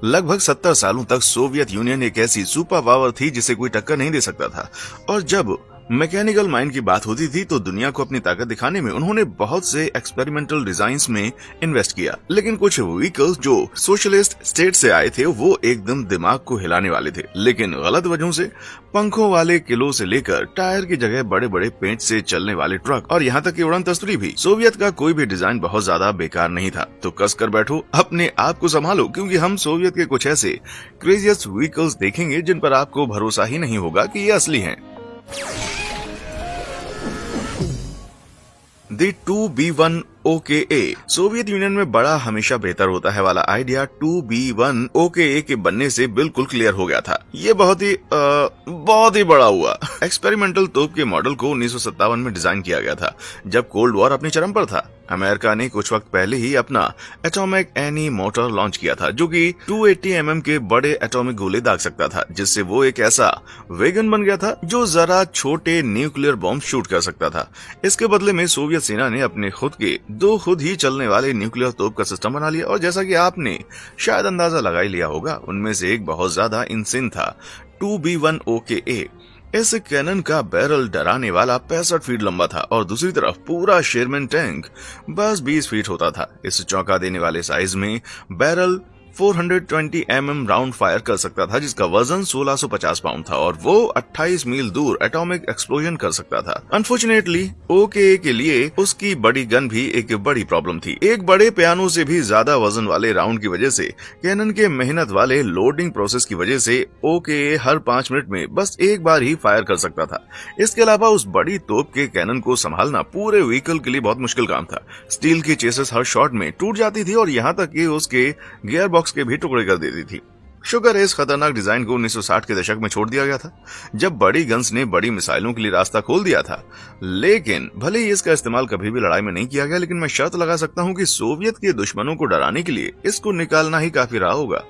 लगभग 70 सालों तक सोवियत यूनियन एक ऐसी सुपर पावर थी जिसे कोई टक्कर नहीं दे सकता था। और जब मैकेनिकल माइंड की बात होती थी तो दुनिया को अपनी ताकत दिखाने में उन्होंने बहुत से एक्सपेरिमेंटल डिजाइन्स में इन्वेस्ट किया। लेकिन कुछ व्हीकल्स जो सोशलिस्ट स्टेट से आए थे वो एकदम दिमाग को हिलाने वाले थे, लेकिन गलत वजहों से। पंखों वाले किलो से लेकर टायर की जगह बड़े बड़े पेंच से चलने वाले ट्रक और यहाँ तक कि उड़न तस्तरी भी, सोवियत का कोई भी डिजाइन बहुत ज्यादा बेकार नहीं था। तो कस कर बैठो, अपने आप को संभालो, क्योंकि हम सोवियत के कुछ ऐसे क्रेजियस्ट व्हीकल्स देखेंगे जिन पर आपको भरोसा ही नहीं होगा कि ये असली हैं। The 2B1 OKA। Soviet union में बड़ा हमेशा बेहतर होता है वाला आइडिया 2B1 OKA के बनने से बिल्कुल क्लियर हो गया था। ये बहुत ही बड़ा हुआ। एक्सपेरिमेंटल तोप के मॉडल को 1957 में डिजाइन किया गया था, जब कोल्ड वॉर अपनी चरम पर था। अमेरिका ने कुछ वक्त पहले ही अपना एटॉमिक एनी मोटर लॉन्च किया था, जो कि 280 mm के बड़े एटॉमिक गोले दाग सकता था, जिससे वो एक ऐसा वेगन बन गया था जो जरा छोटे न्यूक्लियर बॉम्ब शूट कर सकता था। इसके बदले में सोवियत सेना ने अपने खुद के दो खुद ही चलने वाले न्यूक्लियर तोप का सिस्टम बना लिया, और जैसा कि आपने शायद अंदाजा लगा ही लिया होगा, उनमें से एक बहुत ज्यादा इंसेन था 2B1 OKA। इस कैनन का बैरल डराने वाला 65 फीट लंबा था और दूसरी तरफ पूरा शेरमैन टैंक बस 20 फीट होता था। इस चौंका देने वाले साइज में बैरल 420 mm राउंड फायर कर सकता था, जिसका वजन 1650 पाउंड था, और वो 28 मील दूर एटॉमिक एक्सप्लोजन कर सकता था। अनफॉर्चुनेटली ओके के लिए उसकी बड़ी गन भी एक बड़ी प्रॉब्लम थी। एक बड़े पियानो से भी ज्यादा वजन वाले राउंड की वजह से, कैनन के मेहनत वाले लोडिंग प्रोसेस की वजह से ओके हर 5 मिनट में बस एक बार ही फायर कर सकता था। इसके अलावा उस बड़ी तोप के कैनन को संभालना पूरे व्हीकल के लिए बहुत मुश्किल काम था। स्टील की चेसेस हर शॉट में टूट जाती थी और यहाँ तक कि उसके गियर बॉक्स के भी टुकड़े कर देती थी। शुगर है इस खतरनाक डिजाइन को 1960 के दशक में छोड़ दिया गया था, जब बड़ी गन्स ने बड़ी मिसाइलों के लिए रास्ता खोल दिया था। लेकिन भले ही इसका इस्तेमाल कभी भी लड़ाई में नहीं किया गया, लेकिन मैं शर्त लगा सकता हूं कि सोवियत के दुश्मनों को डराने के लिए इसको निकालना ही काफी रहा होगा।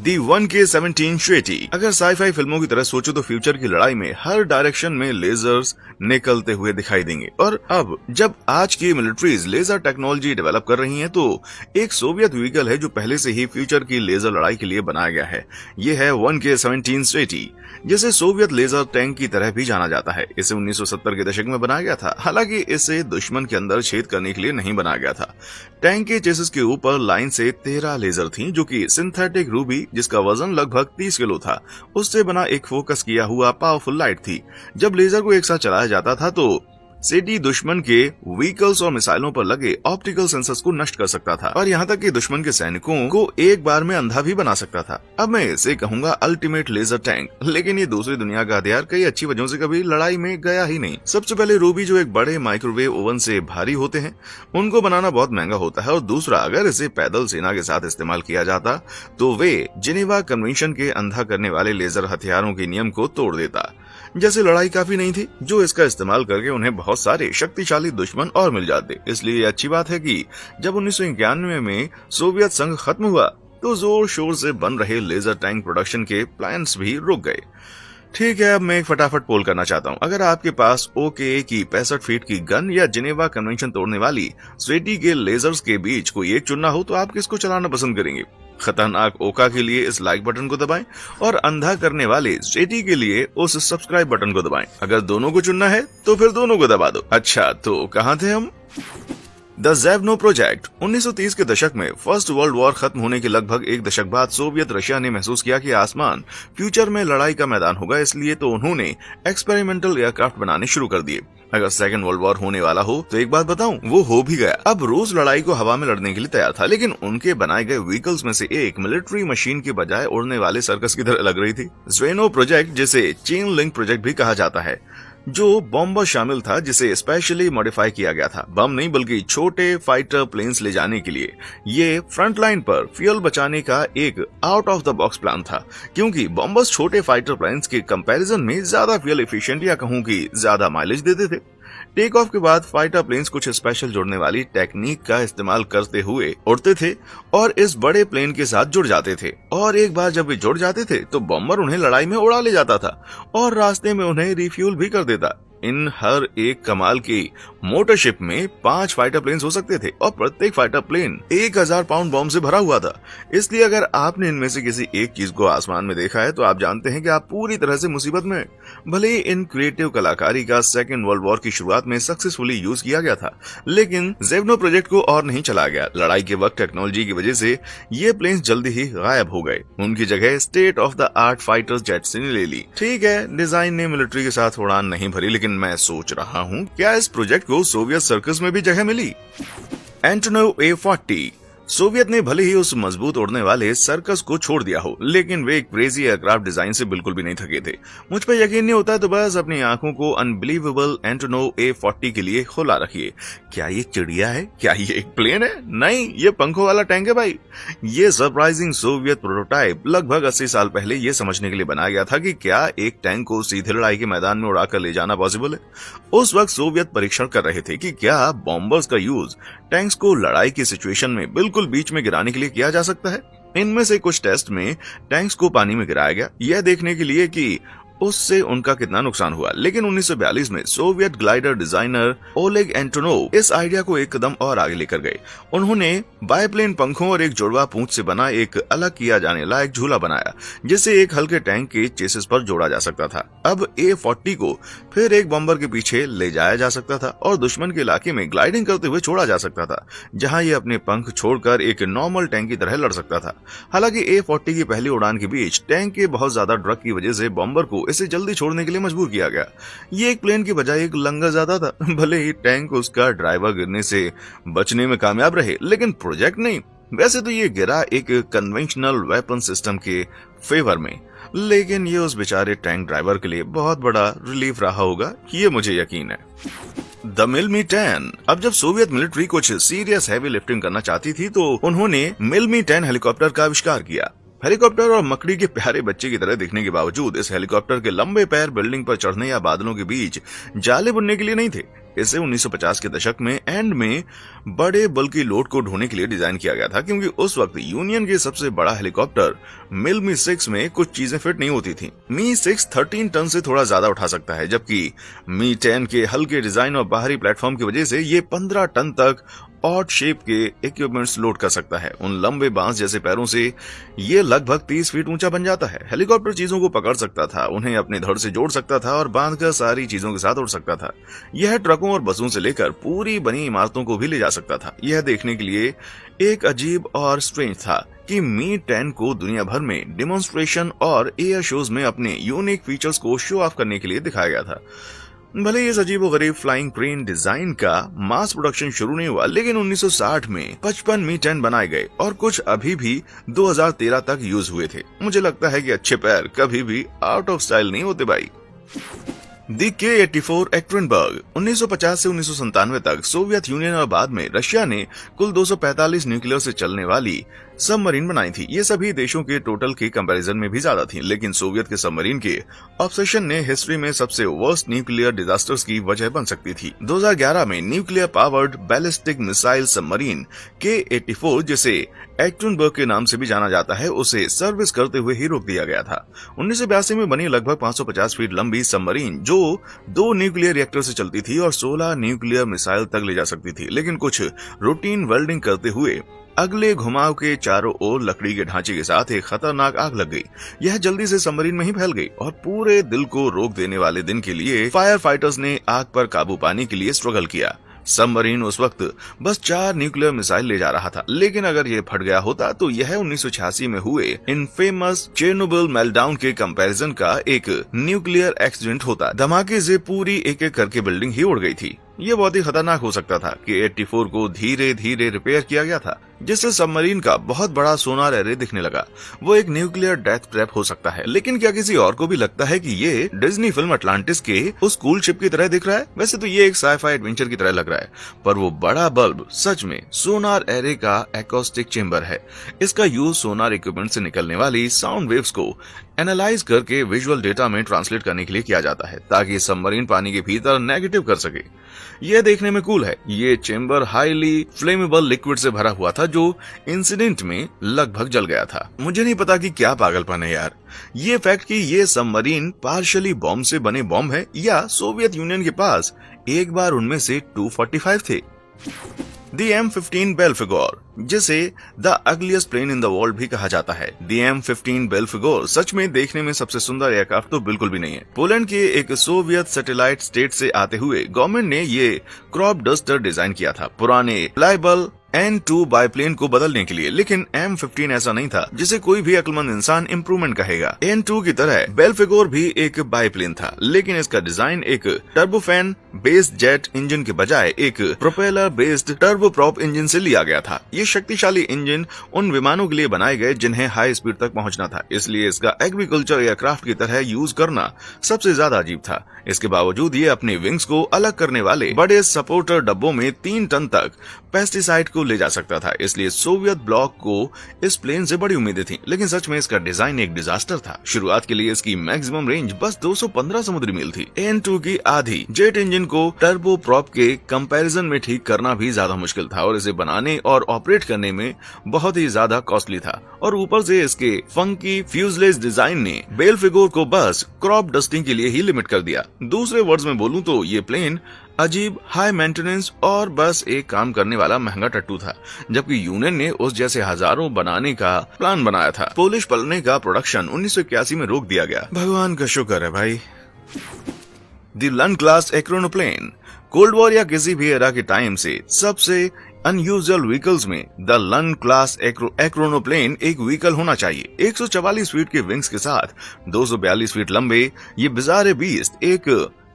The 1K-17 Shweti। अगर साई-फाई फिल्मों की तरह सोचो तो फ्यूचर की लड़ाई में हर डायरेक्शन में लेजर्स निकलते हुए दिखाई देंगे। और अब जब आज की मिलिट्रीज लेजर टेक्नोलॉजी डेवलप कर रही हैं, तो एक सोवियत व्हीकल है जो पहले से ही फ्यूचर की लेजर लड़ाई के लिए बनाया गया है। ये है 1K-17 Shweti, जिसे सोवियत लेजर टैंक की तरह भी जाना जाता है। इसे 1970 के दशक में बनाया गया था। हालांकि इसे दुश्मन के अंदर छेद करने के लिए नहीं बनाया गया था। टैंक के चेसिस के ऊपर लाइन से 13 लेजर थी, जो कि सिंथेटिक रूबी, जिसका वजन लगभग 30 किलो था, उससे बना एक फोकस किया हुआ पावरफुल लाइट थी। जब लेजर को एक साथ चलाया जाता था तो सेडी दुश्मन के व्हीकल्स और मिसाइलों पर लगे ऑप्टिकल सेंसर्स को नष्ट कर सकता था, और यहाँ तक कि दुश्मन के सैनिकों को एक बार में अंधा भी बना सकता था। अब मैं इसे कहूंगा अल्टीमेट लेजर टैंक, लेकिन ये दूसरी दुनिया का हथियार कई अच्छी वजहों से कभी लड़ाई में गया ही नहीं। सबसे पहले रूबी, जो एक बड़े माइक्रोवेव ओवन से भारी होते हैं, उनको बनाना बहुत महंगा होता है, और दूसरा, अगर इसे पैदल सेना के साथ इस्तेमाल किया जाता तो वे जिनेवा कन्वेंशन के अंधा करने वाले लेजर हथियारों के नियम को तोड़ देता। जैसे लड़ाई काफी नहीं थी, जो इसका इस्तेमाल करके उन्हें बहुत सारे शक्तिशाली दुश्मन और मिल जाते। इसलिए ये अच्छी बात है कि जब 1991 में सोवियत संघ खत्म हुआ तो जोर शोर से बन रहे लेजर टैंक प्रोडक्शन के प्लान्स भी रुक गए। ठीक है, अब मैं एक फटाफट पोल करना चाहता हूँ। अगर आपके पास ओके की 65 फीट की गन या जिनेवा कन्वेंशन तोड़ने वाली स्वेटी के लेजर्स के बीच कोई एक चुनना हो तो आप किसको चलाना पसंद करेंगे? खतरनाक ओका के लिए इस लाइक बटन को दबाएं और अंधा करने वाले स्वेटी के लिए उस सब्सक्राइब बटन को दबाएं। अगर दोनों को चुनना है तो फिर दोनों को दबा दो। अच्छा, तो कहाँ थे हम? The ज़ेवनो project. 1930 के दशक में फर्स्ट वर्ल्ड वॉर खत्म होने के लगभग एक दशक बाद सोवियत रशिया ने महसूस किया कि आसमान फ्यूचर में लड़ाई का मैदान होगा। इसलिए तो उन्होंने एक्सपेरिमेंटल एयरक्राफ्ट बनाने शुरू कर दिए। अगर सेकंड वर्ल्ड वॉर होने वाला हो तो एक बात बताऊं, वो हो भी गया। अब रूस लड़ाई को हवा में लड़ने के लिए तैयार था, लेकिन उनके बनाए गए व्हीकल्स में से एक मिलिट्री मशीन के बजाय उड़ने वाले सर्कस की तरह लग रही थी। ज़ेवनो प्रोजेक्ट, जिसे चेन लिंक प्रोजेक्ट भी कहा जाता है, जो बॉम्बर शामिल था, जिसे स्पेशली मॉडिफाई किया गया था। बम नहीं बल्कि छोटे फाइटर प्लेन्स ले जाने के लिए। ये फ्रंट लाइन पर फ्यूल बचाने का एक out of the box plan था, क्योंकि बॉम्बर्स छोटे फाइटर प्लेन्स के कंपैरिजन में ज्यादा फ्यूल एफिशिएंट या कहूं कि ज्यादा माइलेज देते थे। टेक ऑफ के बाद फाइटर प्लेन्स कुछ स्पेशल जुड़ने वाली टेक्निक का इस्तेमाल करते हुए उड़ते थे और इस बड़े प्लेन के साथ जुड़ जाते थे, और एक बार जब वे जुड़ जाते थे तो बॉम्बर उन्हें लड़ाई में उड़ा ले जाता था और रास्ते में उन्हें रिफ्यूल भी कर देता। इन हर एक कमाल की मोटर शिप में 5 फाइटर प्लेन्स हो सकते थे और प्रत्येक फाइटर प्लेन 1000 पाउंड बॉम्ब से भरा हुआ था। इसलिए अगर आपने इनमें से किसी एक चीज को आसमान में देखा है तो आप जानते हैं कि आप पूरी तरह से मुसीबत में। भले ही इन क्रिएटिव कलाकारी का सेकेंड वर्ल्ड वॉर की शुरुआत में सक्सेसफुली यूज किया गया था, लेकिन ज़ेवनो प्रोजेक्ट को और नहीं चला गया। लड़ाई के वक्त टेक्नोलॉजी की वजह से ये प्लेन्स जल्दी ही गायब हो गए। उनकी जगह state of the art fighter jets ने ले ली। ठीक है, डिजाइन ने मिलिट्री के साथ उड़ान नहीं भरी, लेकिन मैं सोच रहा हूँ क्या इस प्रोजेक्ट को सोवियत सर्कस में भी जगह मिली। Antonov A40। सोवियत ने भले ही उस मजबूत उड़ने वाले सर्कस को छोड़ दिया हो, लेकिन वे एक क्रेजी एयरक्राफ्ट डिजाइन से बिल्कुल भी नहीं थके थे। मुझ पर यकीन नहीं होता तो बस अपनी आंखों को अनबिलीवेबल एंटोनोव A40 के लिए खुला रखिए। क्या ये चिड़िया है? क्या ये एक प्लेन है? नहीं, ये पंखों वाला टैंक है भाई। ये सरप्राइजिंग सोवियत प्रोटोटाइप लगभग 80 साल पहले ये समझने के लिए बनाया गया था कि क्या एक टैंक को सीधे लड़ाई के मैदान में उड़ाकर ले जाना पॉसिबल है। उस वक्त सोवियत परीक्षण कर रहे थे कि क्या बॉम्बर्स का यूज टैंक्स को लड़ाई की सिचुएशन में बिल्कुल बीच में गिराने के लिए किया जा सकता है। इनमें से कुछ टेस्ट में टैंक्स को पानी में गिराया गया, यह देखने के लिए कि उससे उनका कितना नुकसान हुआ। लेकिन 1942 में Soviet glider designer Oleg Antonov इस आइडिया को एक कदम और आगे लेकर गए। उन्होंने बायप्लेन पंखों और एक जुड़वा पूंछ से बना एक अलग किया जाने लायक झूला बनाया, जिसे एक हल्के टैंक के चेसिस पर जोड़ा जा सकता था। अब A40 को फिर एक बॉम्बर के पीछे ले जाया जा सकता था और दुश्मन के इलाके में ग्लाइडिंग करते हुए छोड़ा जा सकता था, जहां ये अपने पंख छोड़कर एक नॉर्मल टैंक की तरह लड़ सकता था। हालांकि A40 की पहली उड़ान के बीच टैंक के बहुत ज्यादा ड्रग की वजह से बॉम्बर को इसे जल्दी छोड़ने के लिए मजबूर किया गया। ये एक प्लेन की बजाय एक लंगर ज्यादा था। भले ही टैंक उसका ड्राइवर गिरने से बचने में कामयाब रहे, लेकिन प्रोजेक्ट नहीं। वैसे तो ये गिरा एक कन्वेंशनल वेपन सिस्टम के फेवर में, लेकिन ये उस बेचारे टैंक ड्राइवर के लिए बहुत बड़ा रिलीफ रहा होगा, ये मुझे यकीन है। द मिल्मी-10। अब जब सोवियत मिलिट्री कुछ सीरियस हैवी लिफ्टिंग करना चाहती थी तो उन्होंने मिल्मी-10 हेलीकॉप्टर का आविष्कार किया। हेलीकॉप्टर और मकड़ी के प्यारे बच्चे की तरह दिखने के बावजूद इस हेलीकॉप्टर के लंबे पैर बिल्डिंग पर चढ़ने या बादलों के बीच जाले बुनने के लिए नहीं थे। इसे 1950 के दशक में एंड में बड़े बल्कि लोड को ढोने के लिए डिजाइन किया गया था, क्योंकि उस वक्त यूनियन के सबसे बड़ा हेलीकॉप्टर मिल्मी-6 में कुछ चीजें फिट नहीं होती थी। मी-6 13 टन से थोड़ा ज्यादा उठा सकता है, जबकि मी-10 के हल्के डिजाइन और बाहरी प्लेटफॉर्म की वजह से ये 15 टन तक ऑड शेप के इक्विपमेंट्स लोड कर सकता है। उन लंबे बांस जैसे पैरों से ये लगभग 30 फीट ऊंचा बन जाता है। हेलीकॉप्टर चीजों को पकड़ सकता था, उन्हें अपने धड़ से जोड़ सकता था और बांधकर सारी चीजों के साथ उड़ सकता था। यह ट्रकों और बसों से लेकर पूरी बनी इमारतों को भी ले जा सकता था। यह देखने के लिए एक अजीब और स्ट्रेंज था कि मी-10 को दुनिया भर में डेमोन्स्ट्रेशन और एयर शोज में अपने यूनिक फीचर्स को शो ऑफ करने के लिए दिखाया गया था। भले ही इस अजीबोगरीब फ्लाइंग प्लेन डिजाइन का मास प्रोडक्शन शुरू नहीं हुआ, लेकिन 1960 में 55 मी-10 बनाए गए और कुछ अभी भी 2013 तक यूज हुए थे। मुझे लगता है कि अच्छे पैर कभी भी आउट ऑफ स्टाइल नहीं होते भाई। दी K-84 एक्टरेनबर्ग। 1950 से 1997 तक सोवियत यूनियन और बाद में रशिया ने कुल 245 न्यूक्लियर से चलने वाली सबमरीन बनाई थी। ये सभी देशों के टोटल के कंपैरिजन में भी ज्यादा थी, लेकिन सोवियत के सबमरीन के ऑब्सेशन ने हिस्ट्री में सबसे वर्स्ट न्यूक्लियर डिजास्टर्स की वजह बन सकती थी। 2011 में nuclear powered ballistic missile submarine K-84, जिसे एक्टरेनबर्ग के नाम से भी जाना जाता है, उसे सर्विस करते हुए ही रोक दिया गया था। 1982 में बनी लगभग 550 फीट लंबी सबमरीन जो 2 न्यूक्लियर रिएक्टर से चलती थी और 16 न्यूक्लियर मिसाइल तक ले जा सकती थी, लेकिन कुछ रूटीन वेल्डिंग करते हुए अगले घुमाव के चारों ओर लकड़ी के ढांचे के साथ एक खतरनाक आग लग गई। यह जल्दी से सबमरीन में ही फैल गई और पूरे दिल को रोक देने वाले दिन के लिए फायर फाइटर्स ने आग पर काबू पाने के लिए स्ट्रगल किया। सबमरीन उस वक्त बस 4 न्यूक्लियर मिसाइल ले जा रहा था, लेकिन अगर यह फट गया होता तो यह 1986 में हुए इनफेमस चेरनोबिल मेल्टडाउन के कंपैरिजन का एक न्यूक्लियर एक्सीडेंट होता। धमाके से पूरी एक एक करके बिल्डिंग ही उड़ गई थी। ये बहुत ही खतरनाक हो सकता था कि K-84 को धीरे धीरे रिपेयर किया गया था, जिससे सबमरीन का बहुत बड़ा सोनार एरे दिखने लगा। वो एक न्यूक्लियर डेथ ट्रैप हो सकता है। लेकिन क्या किसी और को भी लगता है कि ये डिज्नी फिल्म अटलांटिस के उस कूल शिप की तरह दिख रहा है? वैसे तो ये एक साई-फाई एडवेंचर की तरह लग रहा है, पर वो बड़ा बल्ब सच में सोनार एरे का एकॉस्टिक चेंबर है। इसका यूज सोनार इक्विपमेंट से निकलने वाली साउंड वेव्स को एनालाइज करके विजुअल डेटा में ट्रांसलेट करने के लिए किया जाता है, ताकि सबमरीन पानी के भीतर नेगेटिव कर सके। यह देखने में कूल है। ये चेंबर हाईली फ्लेमेबल लिक्विड से भरा हुआ था जो इंसिडेंट में लगभग जल गया था। मुझे नहीं पता कि क्या पागलपन है यार, ये फैक्ट कि ये सबमरीन पार्शियली बॉम्ब से बने बॉम्ब है या सोवियत यूनियन के पास एक बार उनमें से 245 थे। The M15 बेल्फिगोर, जिसे the ugliest plane in the world भी कहा जाता है। The M15 बेल्फिगोर सच में देखने में सबसे सुंदर एयरक्राफ्ट तो बिल्कुल भी नहीं है। पोलैंड के एक सोवियत सैटेलाइट स्टेट से आते हुए गवर्नमेंट ने ये क्रॉप डस्टर डिजाइन किया था पुराने फ्लाइबल N2 बाइप्लेन को बदलने के लिए, लेकिन M15 ऐसा नहीं था जिसे कोई भी अक्लमंद इंसान इम्प्रूवमेंट कहेगा। N2 की तरह बेल्फिगोर भी एक बाइप्लेन था, लेकिन इसका डिजाइन एक टर्बोफैन बेस्ड जेट इंजन के बजाय एक प्रोपेलर बेस्ड टर्बोप्रॉप इंजन से लिया गया था। ये शक्तिशाली इंजन उन विमानों के लिए बनाए गए जिन्हें हाई स्पीड तक पहुंचना था, इसलिए इसका एग्रीकल्चर एयरक्राफ्ट की तरह यूज करना सबसे ज्यादा अजीब था। इसके बावजूद ये अपने विंग्स को अलग करने वाले बड़े सपोर्टर डब्बों में 3 टन तक पेस्टिसाइड को ले जा सकता था, इसलिए सोवियत ब्लॉक को इस प्लेन से बड़ी उम्मीदें थीं। लेकिन सच में इसका डिजाइन एक डिजास्टर था। शुरुआत के लिए इसकी मैक्सिमम रेंज बस 215 समुद्री मील थी। N2 की आधी जेट इंजन को टर्बो प्रॉप के कंपैरिजन में ठीक करना भी ज्यादा मुश्किल था और इसे बनाने और ऑपरेट करने में बहुत ही ज्यादा कॉस्टली था। और ऊपर से इसके फंकी फ्यूजलेज डिजाइन ने बेल्फिगोर को बस क्रॉप डस्टिंग के लिए ही लिमिट कर दिया। दूसरे वर्ड्स में बोलूं तो ये प्लेन अजीब, हाई मेंटेनेंस और बस एक काम करने वाला महंगा टट्टू था, जबकि यूनियन ने उस जैसे हजारों बनाने का प्लान बनाया था। पोलिश पलने का प्रोडक्शन 1981 में रोक दिया गया। भगवान का शुक्र है भाई। द लंड क्लास एक्रोनोप्लेन, कोल्ड वॉर या किसी भी एरा के टाइम से सबसे अनयूजुअल व्हीकल्स में द लंड क्लास एक्रोनोप्लेन एक व्हीकल होना चाहिए। 144 फीट के विंग्स के साथ 242 फीट लंबे ये बिजारे बीस्ट एक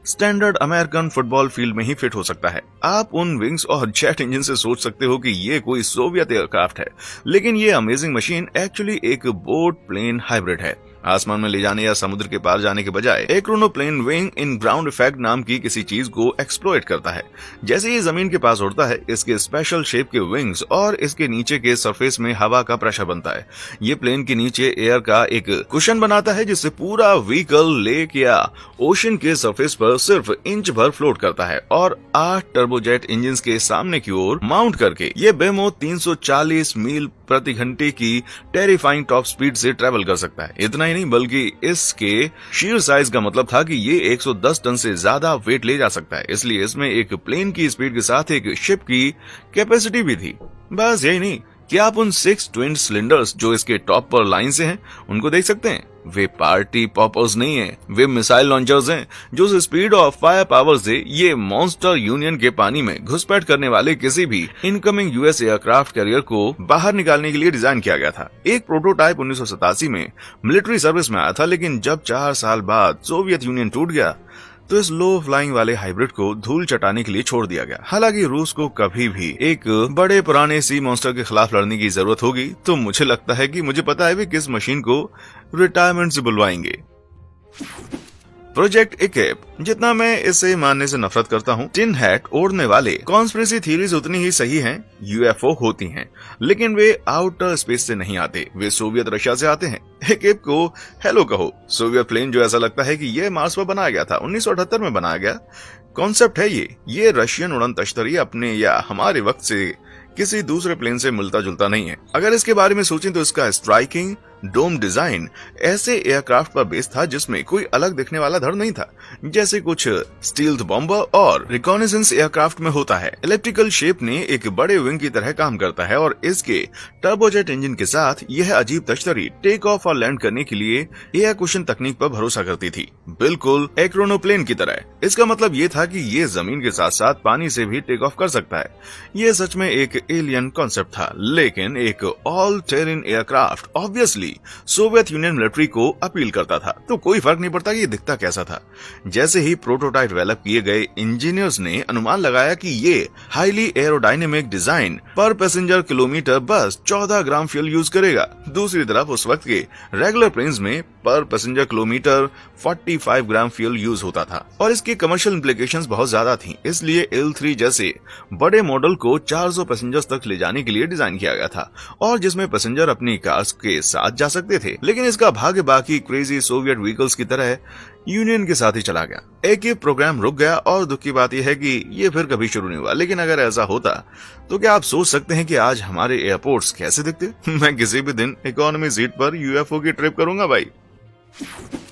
स्टैंडर्ड अमेरिकन फुटबॉल फील्ड में ही फिट हो सकता है। आप उन विंग्स और जेट इंजन से सोच सकते हो कि ये कोई सोवियत एयरक्राफ्ट है, लेकिन ये अमेजिंग मशीन एक्चुअली एक बोट प्लेन हाइब्रिड है। आसमान में ले जाने या समुद्र के पार जाने के बजाय एक्रोनोप्लेन विंग इन ग्राउंड इफेक्ट नाम की किसी चीज को एक्सप्लॉइट करता है। जैसे ये जमीन के पास उड़ता है, इसके स्पेशल शेप के विंग्स और इसके नीचे के सरफेस में हवा का प्रेशर बनता है। ये प्लेन के नीचे एयर का एक कुशन बनाता है, जिससे पूरा व्हीकल लेक या ओशन के सरफेस पर सिर्फ इंच भर फ्लोट करता है और 8 टर्बोजेट इंजन के सामने की ओर माउंट करके ये बेमो 340 मील प्रति घंटे की टेरिफाइंग टॉप स्पीड से ट्रेवल कर सकता है। इतना ही नहीं, बल्कि इसके शीर साइज का मतलब था कि ये 110 टन से ज्यादा वेट ले जा सकता है, इसलिए इसमें एक प्लेन की स्पीड के साथ एक शिप की कैपेसिटी भी थी। बस यही नहीं, क्या आप उन 6 ट्विन सिलेंडर्स जो इसके टॉप पर लाइन से हैं उनको देख सकते हैं? वे पार्टी पॉपर्स नहीं है, वे मिसाइल लॉन्चर्स हैं जो स्पीड और फायर पावर से ये मॉन्स्टर यूनियन के पानी में घुसपैठ करने वाले किसी भी इनकमिंग यूएस एयरक्राफ्ट कैरियर को बाहर निकालने के लिए डिजाइन किया गया था। एक प्रोटोटाइप 1987 में मिलिट्री सर्विस में आया था, लेकिन जब 4 साल बाद सोवियत यूनियन टूट गया तो इस लो फ्लाइंग वाले हाइब्रिड को धूल चटाने के लिए छोड़ दिया गया। हालांकि रूस को कभी भी एक बड़े पुराने सी मॉन्स्टर के खिलाफ लड़ने की जरूरत होगी तो मुझे लगता है कि मुझे पता है वे किस मशीन को रिटायरमेंट से बुलवाएंगे। प्रोजेक्ट इकेप, जितना मैं इसे मानने से नफरत करता हूँ, टिन हैट ओढ़ने वाले कॉन्स्पिरेसी थीरीज उतनी ही सही हैं। यूएफओ होती हैं, लेकिन वे आउटर स्पेस से नहीं आते, वे सोवियत रशिया से आते हैं। इकेप को हेलो कहो। सोवियत प्लेन जो ऐसा लगता है कि ये मार्स पर बनाया गया था, 1978 में बनाया गया कॉन्सेप्ट है ये रशियन उड़न तश्तरी अपने या हमारे वक्त से किसी दूसरे प्लेन से मिलता जुलता नहीं है। अगर इसके बारे में सोचें तो इसका स्ट्राइकिंग डोम डिजाइन ऐसे एयरक्राफ्ट पर बेस था जिसमें कोई अलग दिखने वाला धड़ नहीं था, जैसे कुछ स्टील्थ बॉम्बर और रिकॉनेसेंस एयरक्राफ्ट में होता है। इलेक्ट्रिकल शेप ने एक बड़े विंग की तरह काम करता है और इसके टर्बोजेट इंजन के साथ यह अजीब तश्तरी टेक ऑफ और लैंड करने के लिए एयर कुशन तकनीक पर भरोसा करती थी, बिल्कुल एक्रोनोप्लेन की तरह। इसका मतलब ये था कि ये जमीन के साथ साथ पानी से भी टेक ऑफ कर सकता है। ये सच में एक एलियन कॉन्सेप्ट था, लेकिन एक all terrain aircraft obviously Soviet union military को अपील करता था, तो कोई फर्क नहीं पड़ता कि ये दिखता कैसा था। जैसे ही प्रोटोटाइप डेवलप किए गए, इंजीनियर्स ने अनुमान लगाया कि ये हाईली एरोडायनेमिक डिजाइन पर पैसेंजर किलोमीटर बस 14 ग्राम फ्यूल यूज करेगा। दूसरी तरफ उस वक्त के रेगुलर प्लेन्स में पर पैसेंजर किलोमीटर 45 ग्राम फ्यूल यूज होता था और इसके कमर्शियल इम्प्लीकेशंस बहुत ज्यादा थी। इसलिए L3 जैसे बड़े मॉडल को 400 पैसेंजर्स तक ले जाने के लिए डिजाइन किया गया था और जिसमें पैसेंजर अपनी कार्स के साथ जा सकते थे। लेकिन इसका भाग्य बाकी क्रेजी सोवियत व्हीकल्स की तरह यूनियन के साथ ही चला गया। एक ही प्रोग्राम रुक गया और दुख की बात यह है कि ये फिर कभी शुरू नहीं हुआ। लेकिन अगर ऐसा होता तो क्या आप सोच सकते हैं कि आज हमारे एयरपोर्ट्स कैसे दिखते? मैं किसी भी दिन इकोनॉमी सीट पर यूएफओ की ट्रिप करूंगा भाई।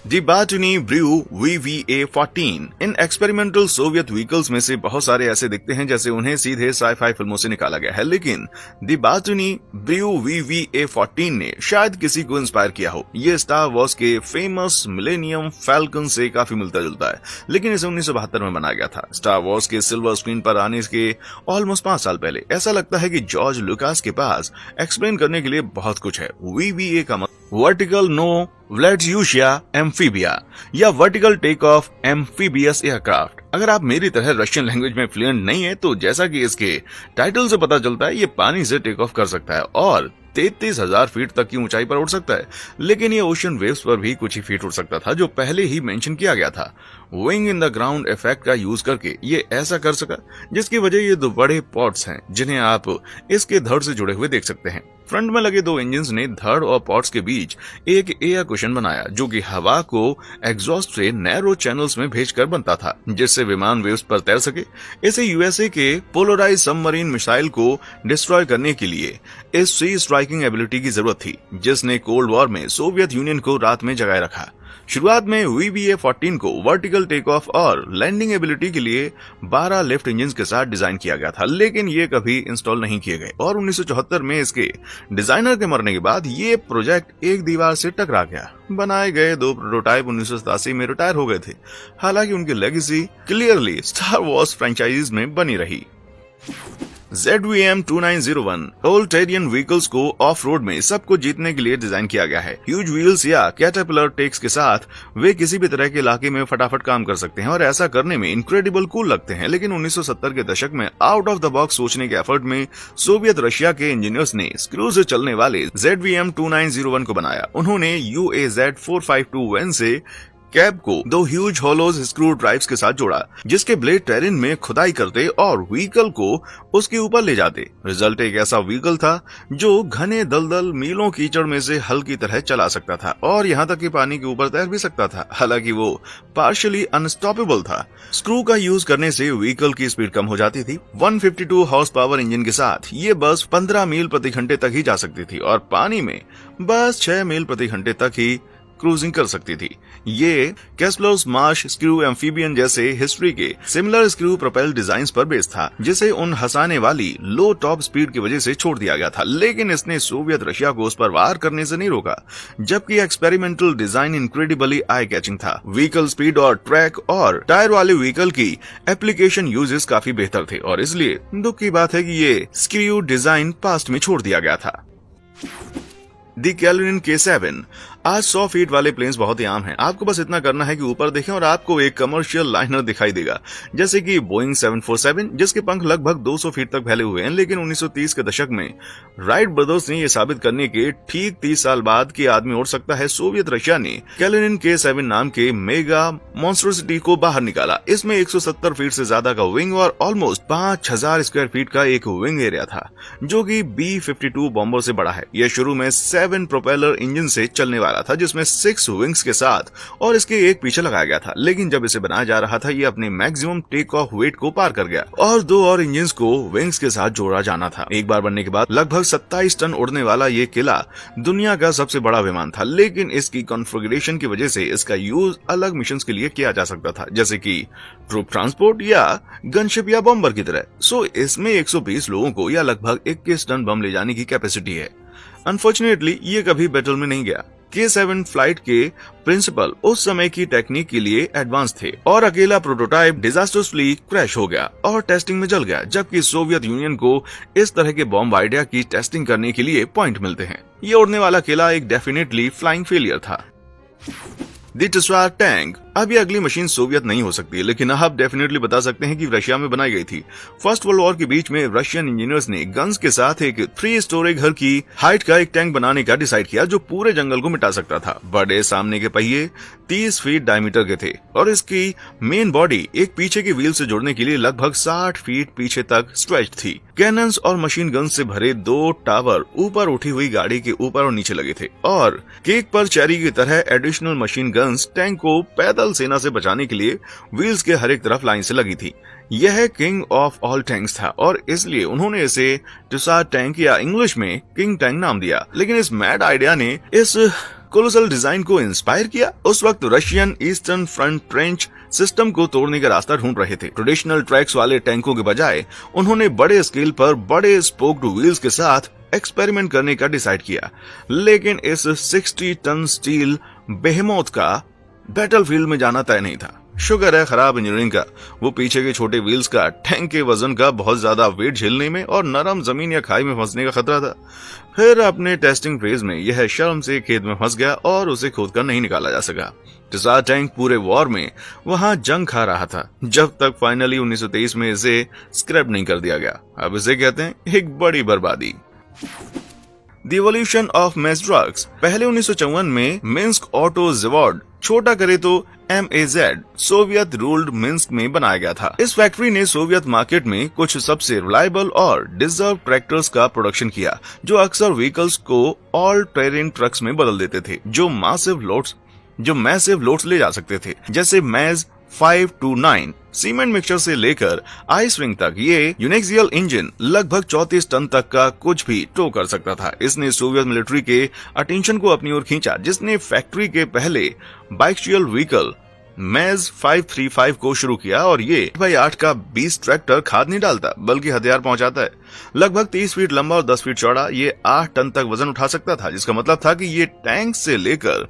दी बाटनी ब्रू VVA-14 इन एक्सपेरिमेंटल सोवियत व्हीकल्स में से बहुत सारे ऐसे दिखते हैं जैसे उन्हें सीधे साई-फाई फिल्मों से निकाला गया है, लेकिन दी बाटनी ब्रू VVA-14 ने शायद किसी को इंस्पायर किया हो। ये स्टार वॉर्स के फेमस मिलेनियम फैल्कन से काफी मिलता जुलता है, लेकिन इसे 1972 में बनाया गया था। स्टार वॉर्स के सिल्वर स्क्रीन पर आने के ऑलमोस्ट 5 साल पहले। ऐसा लगता है कि जॉर्ज लुकास के पास एक्सप्लेन करने के लिए बहुत कुछ है। VVA का वर्टिकल नो व्लेट्यूशिया एम्फीबिया या vertical take off amphibious aircraft. अगर आप मेरी तरह रशियन लैंग्वेज में फ्लुएंट नहीं है तो जैसा कि इसके टाइटल से पता चलता है, ये पानी से टेक ऑफ कर सकता है और 33,000 फीट तक की ऊंचाई पर उड़ सकता है। लेकिन ये ओशन वेव्स पर भी कुछ ही फीट उड़ सकता था, जो पहले ही मेंशन किया गया था। Wing in the ground effect का यूज करके ये ऐसा कर सका, जिसकी वजह ये 2 बड़े पॉड्स हैं जिन्हें आप इसके धड़ से जुड़े हुए देख सकते हैं। फ्रंट में लगे 2 इंजन्स ने धड़ और पॉड्स के बीच एक एयर कुशन बनाया, जो कि हवा को एग्जॉस्ट से नैरो चैनल्स में भेजकर बनता था, जिससे विमान वेव्स पर तैर सके। इसे यूएसए के पोलराइज सबमरीन मिसाइल को डिस्ट्रॉय करने के लिए इस सी स्ट्राइकिंग एबिलिटी की जरूरत थी, जिसने कोल्ड वॉर में सोवियत यूनियन को रात में जगाए रखा। शुरुआत में VVA-14 को वर्टिकल टेक ऑफ और लैंडिंग एबिलिटी के लिए 12 लिफ्ट इंजन के साथ डिजाइन किया गया था, लेकिन ये कभी इंस्टॉल नहीं किए गए और 1974 में इसके डिजाइनर के मरने के बाद ये प्रोजेक्ट एक दीवार से टकरा गया। बनाए गए 2 प्रोटोटाइप 1987 में रिटायर हो गए थे। हालांकि उनकी legacy clearly star Wars franchises में बनी रही। ZVM-2901 ओल्ड टेरियन व्हीकल्स को ऑफ रोड में सबको जीतने के लिए डिजाइन किया गया है। ह्यूज व्हील्स या कैटरपिलर टेक्स के साथ वे किसी भी तरह के इलाके में फटाफट काम कर सकते हैं और ऐसा करने में इनक्रेडिबल कूल लगते हैं। लेकिन 1970 के दशक में आउट ऑफ द बॉक्स सोचने के एफर्ट में सोवियत रशिया के इंजीनियर्स ने स्क्रू से चलने वाले ZVM-2901 को बनाया। उन्होंने UAZ-452N से कैब को 2 ह्यूज होलोज स्क्रू ड्राइव्स के साथ जोड़ा, जिसके ब्लेड टेरिन में खुदाई करते और व्हीकल को उसके ऊपर ले जाते। रिजल्ट एक ऐसा व्हीकल था जो घने दलदल मीलों कीचड़ में से हल की तरह चला सकता था और यहाँ तक कि पानी के ऊपर तैर भी सकता था। हालांकि वो पार्शियली अनस्टॉपेबल था। स्क्रू का यूज करने से व्हीकल की स्पीड कम हो जाती थी। 152 हॉर्स पावर इंजन के साथ ये बस 15 मील प्रति घंटे तक ही जा सकती थी और पानी में बस 6 मील प्रति घंटे तक ही क्रूजिंग कर सकती थी। ये कैस्लर्स मार्श स्क्रू एम्फीबियन जैसे हिस्ट्री के सिमिलर स्क्रू प्रोपेल डिजाइन पर बेस्ड था, जिसे उन हंसाने वाली लो टॉप स्पीड की वजह से छोड़ दिया गया था। लेकिन इसने सोवियत रशिया को उस पर वार करने से नहीं रोका, जबकि experimental design incredibly eye catching था। व्हीकल स्पीड और ट्रैक और टायर वाले व्हीकल की एप्लीकेशन यूजेस काफी बेहतर थे और इसलिए दुख की बात है कि ये स्क्रू डिजाइन पास्ट में छोड़ दिया गया था। दी कैलोनिन K7 आज 100 फीट वाले प्लेन्स बहुत ही आम हैं। आपको बस इतना करना है कि ऊपर देखें और आपको एक कमर्शियल लाइनर दिखाई देगा, जैसे कि बोइंग 747, जिसके पंख लगभग 200 फीट तक फैले हुए हैं। लेकिन 1930 के दशक में राइट ब्रदर्स ने यह साबित करने के ठीक 30 साल बाद कि आदमी उड़ सकता है, सोवियत रशिया ने कैलोनिन K7 नाम के मेगा मॉन्स्ट्रोसिटी को बाहर निकाला। इसमें 170 फीट से ज्यादा का विंग और ऑलमोस्ट 5000 स्क्वायर फीट का एक विंग एरिया था, जो कि B-52 बॉम्बर से बड़ा है। यह शुरू में 7 प्रोपेलर इंजन से चलने वाला था, जिसमें 6 विंग्स के साथ और इसके एक पीछे लगाया गया था। लेकिन जब इसे बनाया जा रहा था, ये अपने मैक्सिमम टेक ऑफ वेट को पार कर गया और 2 और इंजन्स को विंग्स के साथ जोड़ा जाना था। एक बार बनने के बाद लगभग 27 टन उड़ने वाला ये किला दुनिया का सबसे बड़ा विमान था, लेकिन इसकी कॉन्फ़िगरेशन की वजह से इसका यूज अलग मिशन के लिए किया जा सकता था, जैसे कि ट्रूप ट्रांसपोर्ट या गनशिप या बॉम्बर की तरह। सो इसमें 120 लोगों को या लगभग 21 टन बम ले जाने की कैपेसिटी है। अनफॉर्चुनेटली ये कभी बैटल में नहीं गया। K7 फ्लाइट के प्रिंसिपल उस समय की टेक्निक के लिए एडवांस थे और अकेला प्रोटोटाइप डिजास्टरसली क्रैश हो गया और टेस्टिंग में जल गया, जबकि सोवियत यूनियन को इस तरह के बॉम्ब आइडिया की टेस्टिंग करने के लिए पॉइंट मिलते हैं। ये उड़ने वाला किला एक डेफिनेटली फ्लाइंग फेलियर था। दी टस्वार टैंक अब ये अगली मशीन सोवियत नहीं हो सकती, लेकिन आप डेफिनेटली बता सकते हैं कि रशिया में बनाई गई थी। फर्स्ट वर्ल्ड वॉर के बीच में रशियन इंजीनियर्स ने गन्स के साथ एक 3 स्टोरी घर की हाइट का एक टैंक बनाने का डिसाइड किया, जो पूरे जंगल को मिटा सकता था। बड़े सामने के पहिए 30 फीट डायमीटर के थे और इसकी मेन बॉडी एक पीछे के व्हील से जोड़ने के लिए लगभग 60 फीट पीछे तक स्ट्रेच थी। कैनन्स और मशीन गन से भरे 2 टावर ऊपर उठी हुई गाड़ी के ऊपर और नीचे लगे थे और केक पर चेरी की तरह एडिशनल मशीन गन्स टैंक को पैदल थल सेना से बचाने के लिए व्हील्स के हर एक तरफ लाइन से लगी थी। यह किंग ऑफ ऑल टैंक्स था और इसलिए उन्होंने इसे टुसाड टैंक या इंग्लिश में किंग टैंक नाम दिया। लेकिन इस मैड आइडिया ने इस कोलोसल डिजाइन को इंस्पायर किया। उस वक्त Russian eastern front trench system को तोड़ने का रास्ता ढूंढ रहे थे। ट्रेडिशनल ट्रैक्स वाले टैंकों के बजाय उन्होंने बड़े स्केल पर बड़े स्पोक्ड व्हील्स के साथ एक्सपेरिमेंट करने का डिसाइड किया। लेकिन इस 60 टन स्टील बेहेमोथ का बैटलफील्ड में जाना तय नहीं था। शुगर है खराब इंजीनियरिंग का। वो पीछे के छोटे व्हील्स का टैंक के वजन का बहुत ज्यादा वेट झेलने में और नरम जमीन या खाई में फंसने का खतरा था। फिर अपने टेस्टिंग फेज में यह शर्म से खेत में फंस गया और उसे खोदकर नहीं निकाला जा सका। टुसाड टैंक पूरे वॉर में वहां जंग खा रहा था जब तक फाइनली 1923 में इसे स्क्रैप नहीं कर दिया गया। अब इसे कहते हैं एक बड़ी बर्बादी। The evolution of mass drugs. पहले 1954 में मिन्स्क ऑटो ज़ेवॉड, छोटा करे तो MAZ, सोवियत रूल्ड मिन्स्क में बनाया गया था। इस फैक्ट्री ने सोवियत मार्केट में कुछ सबसे रिलायबल और डिजर्व ट्रैक्टर्स का प्रोडक्शन किया जो अक्सर व्हीकल्स को ऑल टेरेन ट्रक्स में बदल देते थे जो मैसिव लोड्स ले जा सकते थे, जैसे मैज 529 सीमेंट मिक्सचर से लेकर आइस विंग तक। ये यूनिक्सियल इंजन लगभग 34 टन तक का कुछ भी टो कर सकता था। इसने सोवियत मिलिट्री के अटेंशन को अपनी ओर खींचा, जिसने फैक्ट्री के पहले बाइक्सियल व्हीकल मैज 535 को शुरू किया। और ये भाई 8 का 20 ट्रैक्टर खाद नहीं डालता बल्कि हथियार पहुंचाता है। लगभग 30 फीट लंबा और 10 फीट चौड़ा, ये 8 टन तक वजन उठा सकता था, जिसका मतलब था कि ये टैंक से लेकर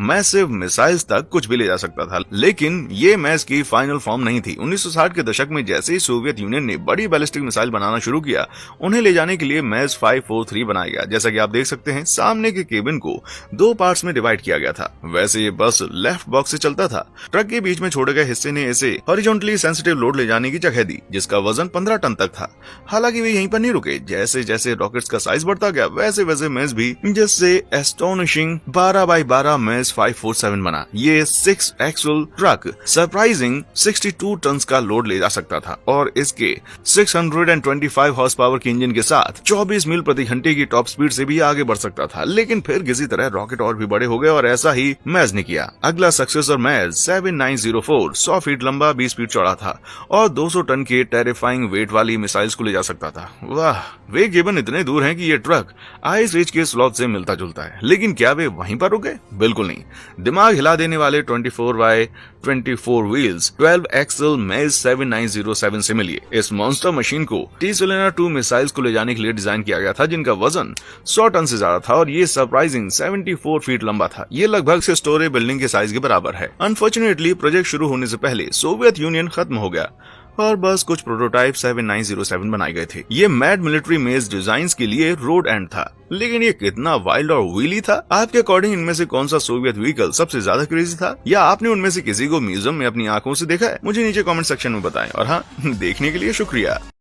मैसिव मिसाइल्स तक कुछ भी ले जा सकता था। लेकिन ये मैस की फाइनल फॉर्म नहीं थी। 1960 के दशक में जैसे ही सोवियत यूनियन ने बड़ी बैलिस्टिक मिसाइल बनाना शुरू किया, उन्हें ले जाने के लिए मैस 543 बनाया गया। जैसा कि आप देख सकते हैं, सामने के केबिन को 2 पार्ट्स में डिवाइड किया गया था। वैसे ये बस लेफ्ट बॉक्स से चलता था। ट्रक के बीच में छोड़े गए हिस्से ने इसे हॉरिजॉन्टली सेंसिटिव लोड ले जाने की जगह दी, जिसका वजन 15 टन तक था। हालांकि वे यहीं पर नहीं रुके। जैसे जैसे रॉकेट्स का साइज बढ़ता गया, वैसे वैसे मैस भी, जिससे एस्टोनिशिंग 12x12 मैस 547 बना। ये 6 एक्सल ट्रक सरप्राइजिंग 62 टन का लोड ले जा सकता था और इसके 625 हॉर्स पावर के इंजन के साथ 24 मील प्रति घंटे की टॉप स्पीड से भी आगे बढ़ सकता था। लेकिन फिर किसी तरह रॉकेट और भी बड़े हो गए और ऐसा ही मैज ने किया। अगला सक्सेसर मैज 7904 100 फीट लंबा, 20 फीट चौड़ा था और 200 टन के टेरिफाइंग वेट वाली मिसाइल्स को ले जा सकता था। वाह, वे केबन इतने दूर हैं कि ये ट्रक आइस एज के स्लॉट से मिलता जुलता है। लेकिन क्या वे वहीं पर रुके? बिल्कुल नहीं। दिमाग हिला देने वाले 24x24 व्हील्स 12 एक्सल मैज 7907 से मिलिए। इस मॉन्स्टर मशीन को टी-सिलेंडर 2 मिसाइल्स को ले जाने के लिए डिजाइन किया गया था, जिनका वजन 100 टन से ज्यादा था और ये सरप्राइजिंग 74 फीट लंबा था। ये लगभग 6 स्टोरी बिल्डिंग के साइज के बराबर है। अनफॉर्चुनेटली प्रोजेक्ट शुरू होने से पहले सोवियत यूनियन खत्म हो गया और बस कुछ प्रोटोटाइप 7907 बनाए गए थे। ये मैड मिलिट्री मेज डिजाइन्स के लिए रोड एंड था। लेकिन ये कितना वाइल्ड और व्हीली था। आपके अकॉर्डिंग इनमें से कौन सा सोवियत व्हीकल सबसे ज्यादा क्रेजी था, या आपने उनमें से किसी को म्यूजियम में अपनी आंखों से देखा है? मुझे नीचे कमेंट सेक्शन में बताएं। और हाँ, देखने के लिए शुक्रिया।